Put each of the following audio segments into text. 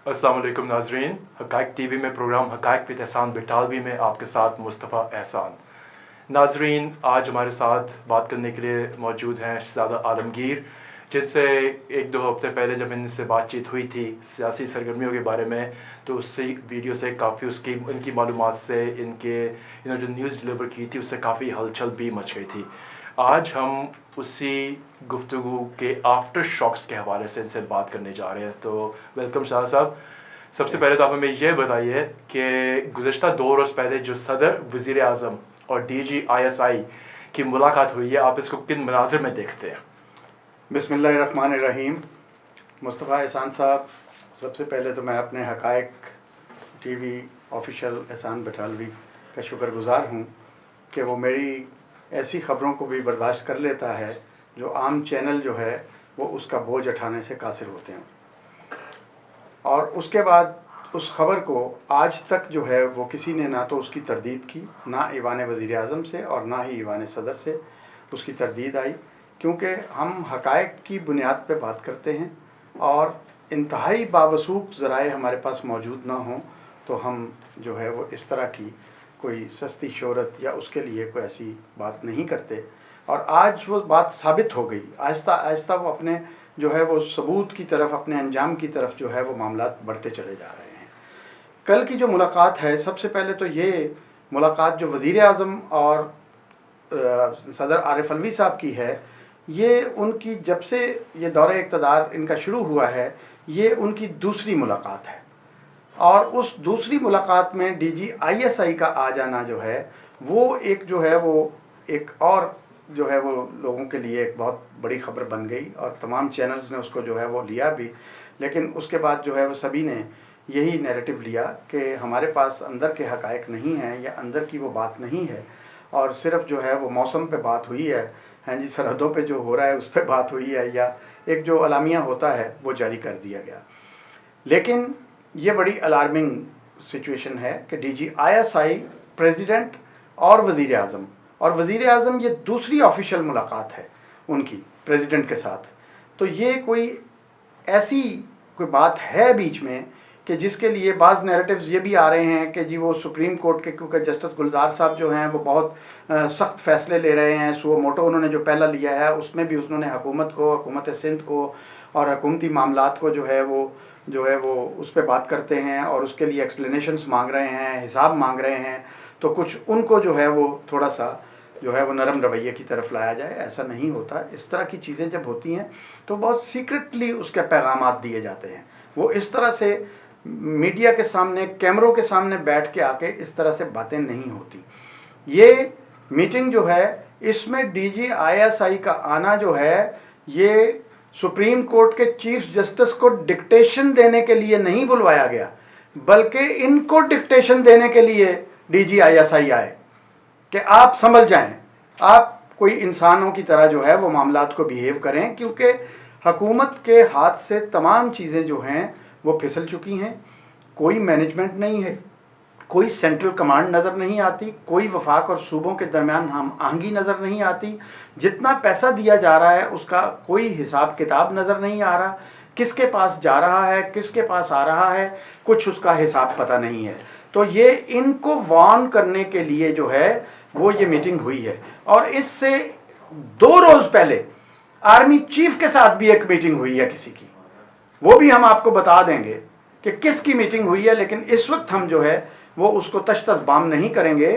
अस्सलाम वालेकुम नाजरीन, हक़ाइक़ टीवी में प्रोग्राम हक़ाइक़ विद एहसान बिटालवी में आपके साथ मुस्तफ़ा एहसान। नाजरीन, आज हमारे साथ बात करने के लिए मौजूद हैं शहज़ादा आलमगीर, जिनसे एक दो हफ्ते पहले जब इनसे बातचीत हुई थी सियासी सरगर्मियों के बारे में, तो उससे वीडियो से काफ़ी उनकी मालूमात से इन्होंने जो न्यूज़ डिलीवर की थी उससे काफ़ी हलचल भी मच गई थी। आज हम उसी गुफ्तगू के आफ्टर शॉक्स के हवाले से इनसे बात करने जा रहे हैं। तो वेलकम शाह साहब। सबसे पहले तो आप हमें ये बताइए कि गुज़श्ता 2 रोज़ पहले जो सदर, वज़ीर आज़म और DGISI की मुलाकात हुई है, आप इसको किन मनाज़िर में देखते हैं? बिस्मिल्लाहिर्रहमानिर्रहीम। मुस्तफ़ा एहसान साहब, सबसे पहले तो मैं अपने हक़ाइक़ टीवी ऑफिशियल एहसान बिटालवी का शुक्रगुज़ार हूँ कि वो मेरी ऐसी ख़बरों को भी बर्दाश्त कर लेता है जो आम चैनल जो है वो उसका बोझ उठाने से कासिर होते हैं। और उसके बाद उस ख़बर को आज तक जो है वो किसी ने ना तो उसकी तरदीद की, ना ईवान वज़ीर आज़म से और ना ही ईवान सदर से उसकी तरदीद आई, क्योंकि हम हक़ाइक़ की बुनियाद पे बात करते हैं और इंतहाई बावसूख ज़राए हमारे पास मौजूद ना हों तो हम जो है वो इस तरह की कोई सस्ती शोहरत या उसके लिए कोई ऐसी बात नहीं करते। और आज वो बात साबित हो गई, आहिस्ता आहिस्ता वो अपने जो है वो सबूत की तरफ, अपने अंजाम की तरफ जो है वो मामलात बढ़ते चले जा रहे हैं। कल की जो मुलाकात है, सबसे पहले तो ये मुलाकात जो वज़ीर आज़म और सदर आरिफ अलवी साहब की है, ये उनकी जब से ये दौरे इक़्तिदार इनका शुरू हुआ है, ये उनकी दूसरी मुलाकात है। और उस दूसरी मुलाकात में DGISI का आ जाना जो है वो एक जो है वो एक और जो है वो लोगों के लिए एक बहुत बड़ी ख़बर बन गई और तमाम चैनल्स ने उसको जो है वो लिया भी। लेकिन उसके बाद जो है वो सभी ने यही नैरेटिव लिया कि हमारे पास अंदर के हक़ाइक़ नहीं हैं या अंदर की वो बात नहीं है और सिर्फ़ जो है वो मौसम पे बात हुई है, हाँ जी, सरहदों पे जो हो रहा है उस पर बात हुई है या एक जो अलामिया होता है वो जारी कर दिया गया। लेकिन ये बड़ी अलार्मिंग सिचुएशन है कि DGISI प्रेसिडेंट और वज़ीर आज़म, और वज़ीर आज़म ये दूसरी ऑफिशियल मुलाकात है उनकी प्रेसिडेंट के साथ। तो ये कोई ऐसी कोई बात है बीच में कि जिसके लिए बाज़ नैरेटिव्स ये भी आ रहे हैं कि जी वो सुप्रीम कोर्ट के, क्योंकि जस्टिस गुलजार साहब जो हैं वो बहुत सख्त फ़ैसले ले रहे हैं। सुओ मोटो उन्होंने जो पहला लिया है उसमें भी उन्होंने हुकूमत सिंध को और हुकूमती मामलात को जो है वो उस पर बात करते हैं और उसके लिए एक्सप्लेनेशंस मांग रहे हैं, हिसाब मांग रहे हैं। तो कुछ उनको जो है वो थोड़ा सा जो है वो नरम रवैये की तरफ लाया जाए, ऐसा नहीं होता। इस तरह की चीज़ें जब होती हैं तो बहुत सीक्रेटली उसके पैगामात दिए जाते हैं। वो इस तरह से मीडिया के सामने, कैमरों के सामने बैठ के आके इस तरह से बातें नहीं होती। ये मीटिंग जो है इसमें DGISI का आना जो है ये सुप्रीम कोर्ट के चीफ जस्टिस को डिक्टेशन देने के लिए नहीं बुलवाया गया, बल्कि इनको डिक्टेशन देने के लिए DGISI आए कि आप समझ जाएं, आप कोई इंसानों की तरह जो है वो मामलात को बिहेव करें, क्योंकि हुकूमत के हाथ से तमाम चीज़ें जो हैं वो फिसल चुकी हैं। कोई मैनेजमेंट नहीं है, कोई सेंट्रल कमांड नज़र नहीं आती, कोई वफाक और सूबों के दरमियान हम आहंगी नज़र नहीं आती। जितना पैसा दिया जा रहा है उसका कोई हिसाब किताब नज़र नहीं आ रहा, किसके पास जा रहा है, किसके पास आ रहा है, कुछ उसका हिसाब पता नहीं है। तो ये इनको वार्न करने के लिए जो है वो ये मीटिंग हुई है। और इससे 2 रोज़ पहले आर्मी चीफ के साथ भी एक मीटिंग हुई है किसी की, वो भी हम आपको बता देंगे कि किसकी मीटिंग हुई है। लेकिन इस वक्त हम जो है वो उसको तश-तश बाम नहीं करेंगे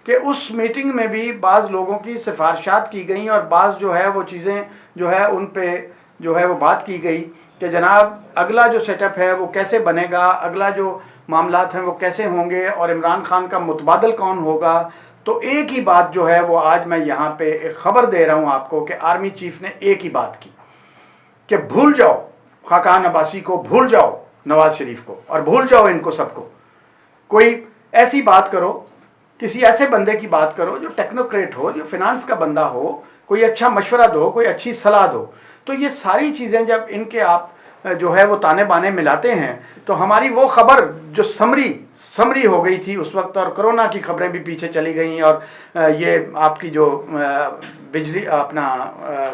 कि उस मीटिंग में भी बाज़ लोगों की सिफारिशात की गई और बाज़ जो है वो चीज़ें जो है उन पे जो है वो बात की गई कि जनाब अगला जो सेटअप है वो कैसे बनेगा, अगला जो मामलात हैं वो कैसे होंगे और इमरान खान का मुतबादल कौन होगा। तो एक ही बात जो है वो आज मैं यहाँ पे एक ख़बर दे रहा हूँ आपको कि आर्मी चीफ ने एक ही बात की कि भूल जाओ खाकान अब्बासी को, भूल जाओ नवाज़ शरीफ को और भूल जाओ इनको सबको। कोई ऐसी बात करो, किसी ऐसे बंदे की बात करो जो टेक्नोक्रेट हो, जो फिनांस का बंदा हो, कोई अच्छा मशवरा दो, कोई अच्छी सलाह दो। तो ये सारी चीज़ें जब इनके आप جو ہے وہ ताने बाने मिलाते हैं, तो हमारी वो खबर जो समरी हो गई थी उस वक्त, और कोरोना की खबरें भी पीछे चली गई, और ये आपकी जो बिजली अपना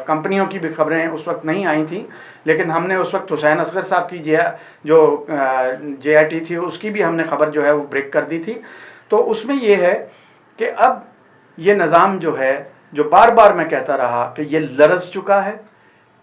कंपनियों की भी खबरें उस वक्त नहीं आई थी, लेकिन हमने उस वक्त हुसैन असगर साहब की जो JIT थी उसकी भी हमने खबर जो है वो ब्रेक कर दी थी। तो उसमें ये है कि अब ये निज़ाम जो है, जो बार बार मैं कहता रहा कि ये लरज़ चुका है,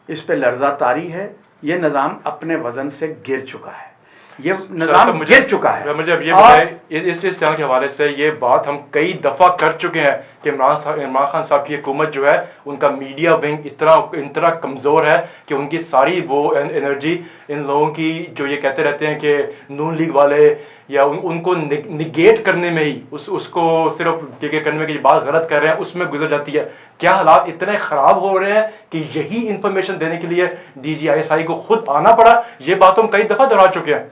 इस पे लर्जा तारी है, ये निज़ाम अपने वज़न से गिर चुका है, ये निज़ाम गिर चुका है। मुझे अब ये बताएं, इस चैनल के हवाले से ये बात हम कई दफ़ा कर चुके हैं कि इमरान खान साहब की हुकूमत जो है, उनका मीडिया विंग इतना कमज़ोर है कि उनकी सारी वो एनर्जी इन लोगों की जो ये कहते रहते हैं कि नून लीग वाले या उनको निगेट करने में ही उसको सिर्फ टीके करने में कि बात गलत कर रहे हैं उसमें गुजर जाती है। क्या हालात इतने ख़राब हो रहे हैं कि यही इंफॉर्मेशन देने के लिए DGISI को खुद आना पड़ा? ये बात हम कई दफ़ा दोहरा चुके हैं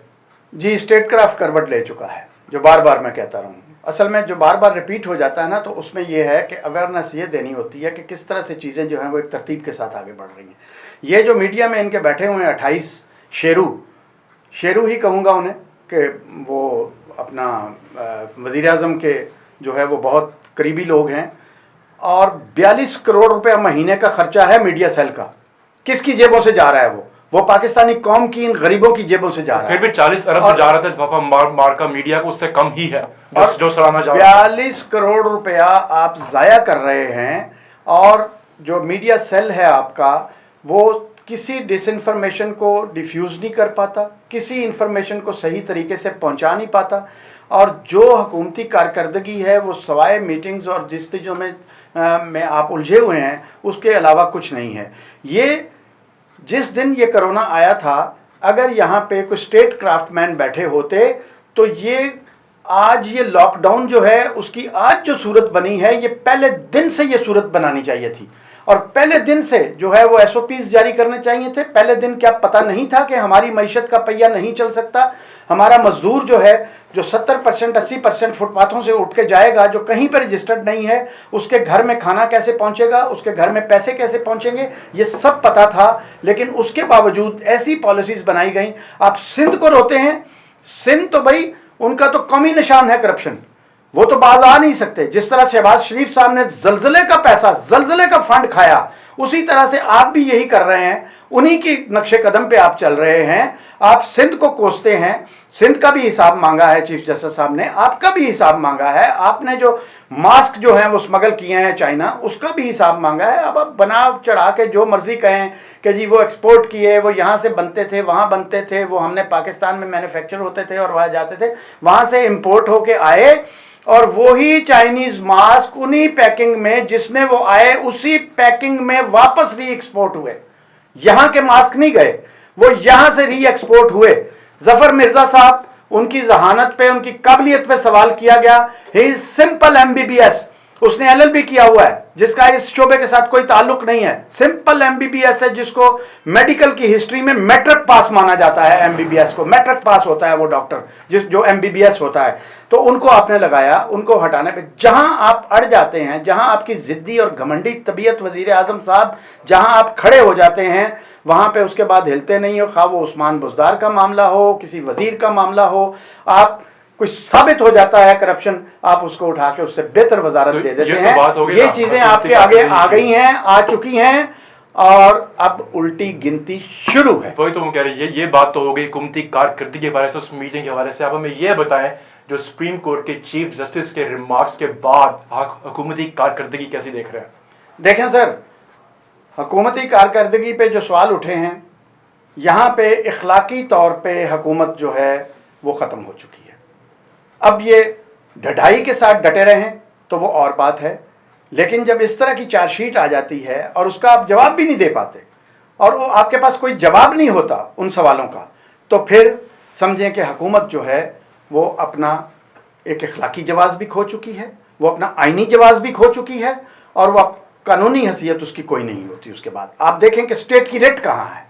जी। स्टेट क्राफ्ट करवट ले चुका है, जो बार बार मैं कहता रहा हूँ। असल में जो बार बार रिपीट हो जाता है ना, तो उसमें यह है कि अवेयरनेस ये देनी होती है कि किस तरह से चीज़ें जो हैं वो एक तरतीब के साथ आगे बढ़ रही हैं। ये जो मीडिया में इनके बैठे हुए हैं 28 शेरू ही कहूँगा उन्हें, कि वो अपना वज़ीर आज़म के जो है वो बहुत करीबी लोग हैं, और 42 करोड़ रुपया महीने का खर्चा है मीडिया सेल का। किसकी जेबों से जा रहा है? वो पाकिस्तानी कौम की इन गरीबों की जेबों से जा रहा है। फिर भी 40 अरब जा रहा था मार का मीडिया को, उससे कम ही है जो सलाना जा रहा है। 42 करोड़ रुपया आप ज़ाया कर रहे हैं, और जो मीडिया सेल है आपका वो किसी डिसइंफॉर्मेशन को डिफ्यूज़ नहीं कर पाता, किसी इंफॉर्मेशन को सही तरीके से पहुंचा नहीं पाता, और जो हुकूमती कारकर्दगी है वो सवाए मीटिंग्स और जिस चीज़ों में आप उलझे हुए हैं उसके अलावा कुछ नहीं है। ये जिस दिन ये कोरोना आया था, अगर यहाँ पे कोई स्टेट क्राफ्टमैन बैठे होते तो ये आज ये लॉकडाउन जो है उसकी आज जो सूरत बनी है, ये पहले दिन से ये सूरत बनानी चाहिए थी, और पहले दिन से जो है वो SOPs जारी करने चाहिए थे। पहले दिन क्या पता नहीं था कि हमारी मईशत का पहिया नहीं चल सकता? हमारा मजदूर जो है, जो 70% 80% फुटपाथों से उठ के जाएगा, जो कहीं पर रजिस्टर्ड नहीं है, उसके घर में खाना कैसे पहुंचेगा, उसके घर में पैसे कैसे पहुंचेंगे, ये सब पता था। लेकिन उसके बावजूद ऐसी पॉलिसीज़ बनाई गई। आप सिंध को रोते हैं, सिंध तो भाई उनका तो कौमी निशान है करप्शन, वो तो बाज आ नहीं सकते। जिस तरह शहबाज शरीफ साहब ने ज़लज़ले का पैसा, ज़लज़ले का फंड खाया, उसी तरह से आप भी यही कर रहे हैं, उन्हीं की नक्शे कदम पे आप चल रहे हैं। आप सिंध को कोसते हैं, सिंध का भी हिसाब मांगा है चीफ जस्टिस साहब ने, आपका भी हिसाब मांगा है, आपने जो मास्क जो हैं वो स्मगल किए हैं चाइना, उसका भी हिसाब मांगा है। अब आप बना चढ़ा के जो मर्जी कहें कि जी वो एक्सपोर्ट किए, वो यहाँ से बनते थे, वहाँ बनते थे, वो हमने पाकिस्तान में मैन्युफैक्चर होते थे और वहाँ जाते थे, वहाँ से इम्पोर्ट होके आए, और वही चाइनीज मास्क उन्हीं पैकिंग में जिसमें वो आए उसी पैकिंग में वापस री एक्सपोर्ट हुए। यहां के मास्क नहीं गए, वो यहां से री एक्सपोर्ट हुए। जफर मिर्जा साहब, उनकी जहानत पे, उनकी काबिलियत पे सवाल किया गया। ही सिंपल MBBS, उसने LLB किया हुआ है, जिसका इस शोबे के साथ कोई ताल्लुक नहीं है। सिंपल MBBS है, जिसको मेडिकल की हिस्ट्री में मैट्रिक पास माना जाता है। MBBS को मैट्रिक पास होता है वो डॉक्टर जो MBBS होता है। तो उनको आपने लगाया, उनको हटाने पे जहां आप अड़ जाते हैं, जहां आपकी जिद्दी और घमंडी तबीयत वजीर आजम साहब जहां आप खड़े हो जाते हैं, वहां पे उसके बाद हिलते नहीं हो। खा वो उस्मान बुज़दार का मामला हो, किसी वजीर का मामला हो, आप कुछ साबित हो जाता है करप्शन, आप उसको उठा के उससे बेहतर वजारत दे देते हैं। ये चीजें आपके आगे आ गई हैं, आ चुकी हैं, और अब उल्टी गिनती शुरू है। वही तो हम कह रहे हैं, ये बात तो हो गई हुकूमती कारकर्दगी के बारे से, उस मीटिंग के हवाले से। आप हमें ये बताएं, जो सुप्रीम कोर्ट के चीफ जस्टिस के रिमार्क्स के बाद हुकूमती कारकर्दगी कैसी देख रहे हैं? देखें सर, हुकूमती कारकर्दगी पे जो सवाल उठे हैं, यहाँ पे इखलाकी तौर पे हुकूमत जो है वो ख़त्म हो चुकी है। अब ये ढढ़ाई के साथ डटे रहें तो वो और बात है, लेकिन जब इस तरह की चार्जशीट आ जाती है और उसका आप जवाब भी नहीं दे पाते, और वो आपके पास कोई जवाब नहीं होता उन सवालों का, तो फिर समझें कि हुकूमत जो है वो अपना एक इखलाकी जवाब भी खो चुकी है, वो अपना आइनी जवाब भी खो चुकी है, और वह कानूनी हैसियत उसकी कोई नहीं होती। उसके बाद आप देखें कि स्टेट की रेट कहाँ है,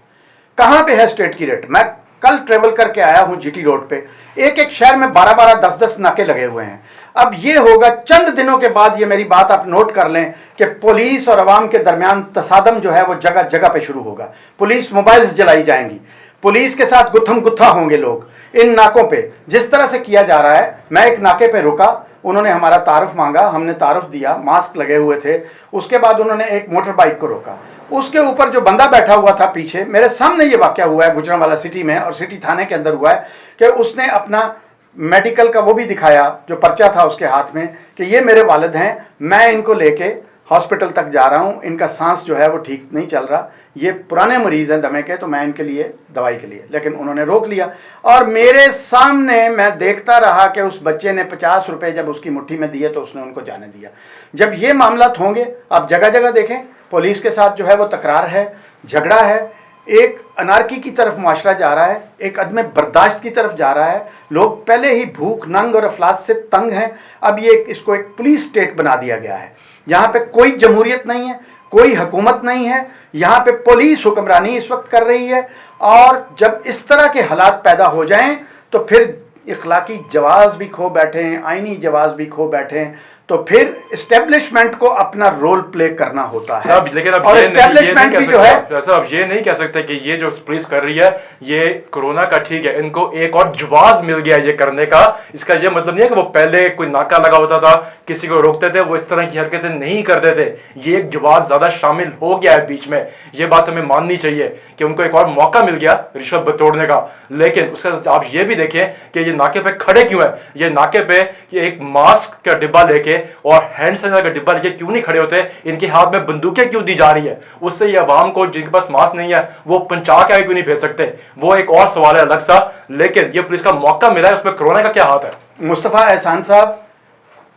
कहाँ पे है स्टेट की रेट। मैं कल ट्रेवल करके आया हूँ GT रोड पे, एक एक शहर में 12-12, 10-10 नाके लगे हुए हैं। अब ये होगा चंद दिनों के बाद, ये मेरी बात आप नोट कर लें, कि पुलिस और अवाम के दरमियान तसादम जो है वो जगह जगह पे शुरू होगा। पुलिस मोबाइल्स जलाई जाएंगी, पुलिस के साथ गुत्थम गुत्था होंगे लोग इन नाकों पे। जिस तरह से किया जा रहा है, मैं एक नाके पे रुका, उन्होंने हमारा तारुफ मांगा, हमने तारुफ दिया, मास्क लगे हुए थे। उसके बाद उन्होंने एक मोटर बाइक को रोका, उसके ऊपर जो बंदा बैठा हुआ था पीछे, मेरे सामने ये वाकया हुआ है गुजरांवाला सिटी में और सिटी थाने के अंदर हुआ है कि उसने अपना मेडिकल का वो भी दिखाया जो पर्चा था उसके हाथ में कि ये मेरे वालिद हैं, मैं इनको लेके हॉस्पिटल तक जा रहा हूँ, इनका सांस जो है वो ठीक नहीं चल रहा, ये पुराने मरीज़ हैं दमे के, तो मैं इनके लिए दवाई के लिए। लेकिन उन्होंने रोक लिया और मेरे सामने मैं देखता रहा कि उस बच्चे ने 50 रुपये जब उसकी मुट्ठी में दिए तो उसने उनको जाने दिया। जब ये मामला होंगे, आप जगह जगह देखें पुलिस के साथ जो है वो तकरार है, झगड़ा है, एक अनारकी की तरफ मुआशरा जा रहा है, एक अदम बर्दाश्त की तरफ जा रहा है। लोग पहले ही भूख, नंग और अफलास से तंग हैं, अब ये इसको एक पुलिस स्टेट बना दिया गया है। यहाँ पे कोई जमहूरियत नहीं है, कोई हुकूमत नहीं है, यहाँ पे पुलिस हुक्मरानी इस वक्त कर रही है। और जब इस तरह के हालात पैदा हो जाएं तो फिर इखलाकी जवाज़ भी खो बैठे हैं, आइनी जवाज़ भी खो बैठे हैं, तो फिर इस्टेब्लिशमेंट को अपना रोल प्ले करना होता है। लेकिन अब और इस्टेब्लिशमेंट भी जो है, अब ये नहीं कह सकते कि ये जो पुलिस कर रही है ये कोरोना का ठीक है, इनको एक और जवाब मिल गया ये करने का। इसका ये मतलब नहीं है कि वो पहले कोई नाका लगा होता था, किसी को रोकते थे, वो इस तरह की हरकतें नहीं करते थे। ये एक जवाब ज्यादा शामिल हो गया है बीच में, ये बात हमें माननी चाहिए कि उनको एक और मौका मिल गया रिश्वत बटोरने का। लेकिन उसका आप ये भी देखें कि ये नाके पे खड़े क्यों है, ये नाके पे ये एक मास्क का डिब्बा लेके और हैंड सैनिटाइजर का डिब्बा लेके क्यों नहीं खड़े होते, इनके हाथ में बंदूकें क्यों दी जा रही है। उससे ये अवाम को जिनके पास मास्क नहीं है वो पंचा के आगे क्यों नहीं भेज सकते, वो एक और सवाल है अलग सा। लेकिन ये पुलिस का मौका मिला है, उसमें कोरोना का क्या हाथ है। मुस्तफ़ा एहसान साहब,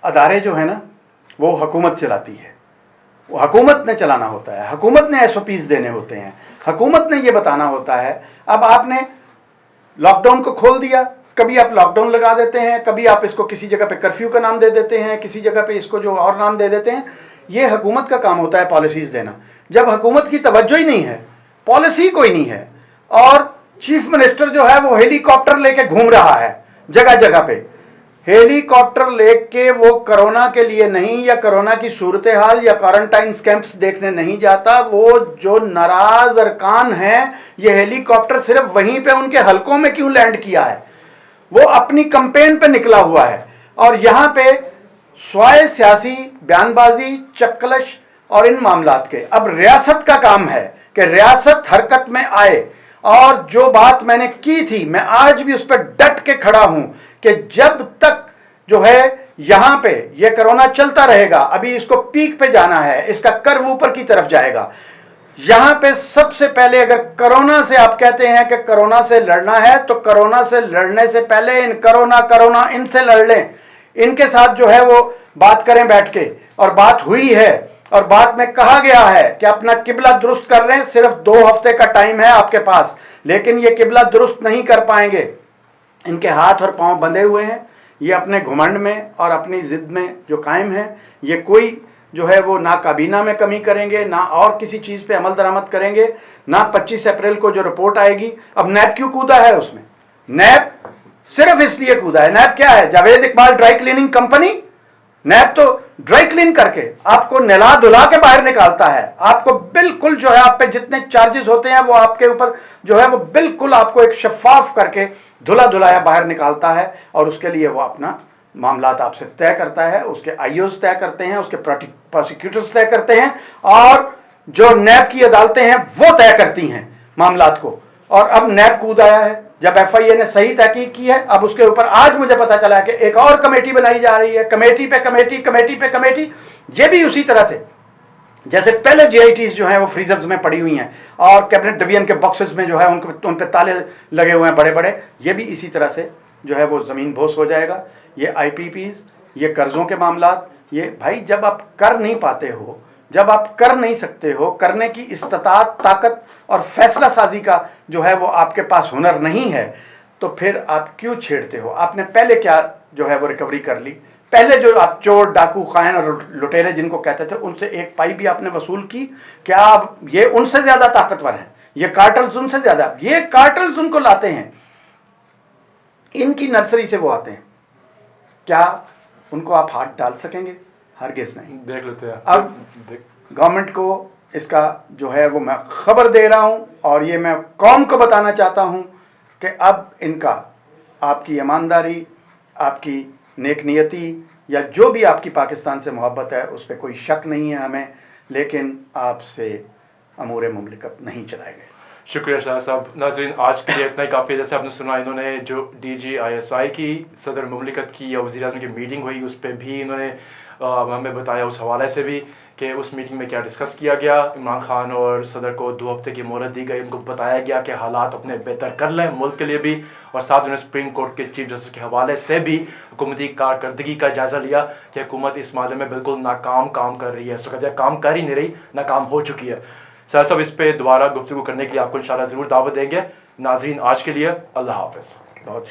अदारे जो है ना वो हुकूमत चलाती है, वो हुकूमत ने चलाना होता है, हुकूमत ने SOPs देने होते हैं, हुकूमत ने ये बताना होता है। अब आपने लॉकडाउन को खोल दिया, कभी आप लॉकडाउन लगा देते हैं, कभी आप इसको किसी जगह पे कर्फ्यू का नाम दे देते हैं, किसी जगह पे इसको जो और नाम दे देते हैं। ये हुकूमत का काम होता है पॉलिसीज़ देना। जब हुकूमत की तवज्जो ही नहीं है, पॉलिसी कोई नहीं है, और चीफ मिनिस्टर जो है वो हेलीकॉप्टर लेके घूम रहा है जगह जगह पे, हेलीकॉप्टर लेके वो कोरोना के लिए नहीं या कोरोना की सूरत हाल या क्वारंटाइन कैंप्स देखने नहीं जाता। वो जो नाराज अरकान हैं, ये हेलीकॉप्टर सिर्फ वहीं पे उनके हलकों में क्यों लैंड किया है, वो अपनी कैंपेन पे निकला हुआ है। और यहाँ पे स्वाय सियासी बयानबाजी, चक्कलश और इन मामलात के अब रियासत का काम है कि रियासत हरकत में आए। और जो बात मैंने की थी, मैं आज भी उस पर डट के खड़ा हूं कि जब तक जो है यहाँ पे ये कोरोना चलता रहेगा, अभी इसको पीक पे जाना है, इसका कर्व ऊपर की तरफ जाएगा। यहाँ पे सबसे पहले अगर कोरोना से आप कहते हैं कि कोरोना से लड़ना है, तो कोरोना से लड़ने से पहले इन कोरोना इनसे लड़ लें, इनके साथ जो है वो बात करें बैठ के। और बात हुई है, और बात में कहा गया है कि अपना किबला दुरुस्त कर रहे हैं, सिर्फ 2 हफ्ते का टाइम है आपके पास, लेकिन ये किबला दुरुस्त नहीं कर पाएंगे। इनके हाथ और पांव बंधे हुए हैं, ये अपने घुमंड में और अपनी जिद में जो कायम है, ये कोई जो है वो ना काबीना में कमी करेंगे, ना और किसी चीज़ पे अमल दरामद करेंगे, ना 25 अप्रैल को जो रिपोर्ट आएगी। अब नैब क्यों कूदा है उसमें? नैब सिर्फ इसलिए कूदा है, नैब क्या है, Javed Iqbal dry cleaning company? NAB तो ड्राई क्लीन करके आपको नहला धुला के बाहर निकालता है, आपको बिल्कुल जो है आप पे जितने चार्जेस होते हैं वो आपके ऊपर जो है वो बिल्कुल आपको एक शफाफ करके धुला धुलाया बाहर निकालता है। और उसके लिए वो अपना मामलात आपसे तय करता है, उसके IOs तय करते हैं, उसके प्रोसिक्यूटर्स तय करते हैं, और जो नैब की अदालतें हैं वो तय करती हैं मामलात को। और अब नैब कूद आया है, जब FIA ने सही तहकीक की है, अब उसके ऊपर आज मुझे पता चला है कि एक और कमेटी बनाई जा रही है, कमेटी पे कमेटी, कमेटी पे कमेटी। ये भी उसी तरह से जैसे पहले GITs जो हैं वो फ्रीजर्स में पड़ी हुई हैं और कैबिनेट डिवीजन के बॉक्सेस में जो है उन पे ताले लगे हुए हैं बड़े बड़े, ये भी इसी तरह से जो है वो ज़मीन बोस हो जाएगा। ये IPPs, ये कर्ज़ों के मामलात, ये भाई जब आप कर नहीं पाते हो, जब आप कर नहीं सकते हो, करने की इस्तात, ताकत और फैसला साजी का जो है वो आपके पास हुनर नहीं है, तो फिर आप क्यों छेड़ते हो? आपने पहले क्या जो है वो रिकवरी कर ली? पहले जो आप चोर, डाकू, खाइन और लुटेरे जिनको कहते थे, उनसे एक पाई भी आपने वसूल की? क्या आप ये उनसे ज़्यादा ताकतवर हैं? ये कार्टल्स उनसे ज़्यादा, ये कार्टल्स उनको लाते हैं, इनकी नर्सरी से वो आते हैं। क्या उनको आप हाथ डाल सकेंगे? हरगिज़ नहीं। देख लेते हैं। अब गवर्नमेंट को اس کا جو ہے وہ میں خبر دے رہا ہوں، اور یہ میں قوم کو بتانا چاہتا ہوں کہ اب ان کا آپ کی ایمانداری، آپ کی نیک نیتی یا جو بھی آپ کی پاکستان سے محبت ہے اس پہ کوئی شک نہیں ہے ہمیں، لیکن آپ سے امور مملکت نہیں چلائے گئے۔ شکریہ شاہ صاحب۔ ناظرین آج کے لیے اتنا ہی کافی ہے۔ جیسے آپ نے سنا انہوں نے جو DGISI کی صدر مملکت کی یا وزیر اعظم کی میٹنگ ہوئی اس پہ بھی انہوں نے ہمیں بتایا اس حوالے سے بھی کہ اس میٹنگ میں کیا ڈسکس کیا گیا۔ عمران خان اور صدر کو 2 ہفتے کی مہلت دی گئی، ان کو بتایا گیا کہ حالات اپنے بہتر کر لیں ملک کے لیے بھی، اور ساتھ انہوں نے سپریم کورٹ کے چیف جسٹس کے حوالے سے بھی حکومتی کارکردگی کا جائزہ لیا کہ حکومت اس معاملے میں بالکل ناکام کام کر رہی ہے، اس وقت کام کر ہی نہیں رہی، ناکام ہو چکی ہے۔ سر صاحب اس پہ دوبارہ گفتگو کرنے کے لیے آپ کو انشاءاللہ ضرور دعوت دیں گے۔ ناظرین آج کے لیے اللہ حافظ۔ بہت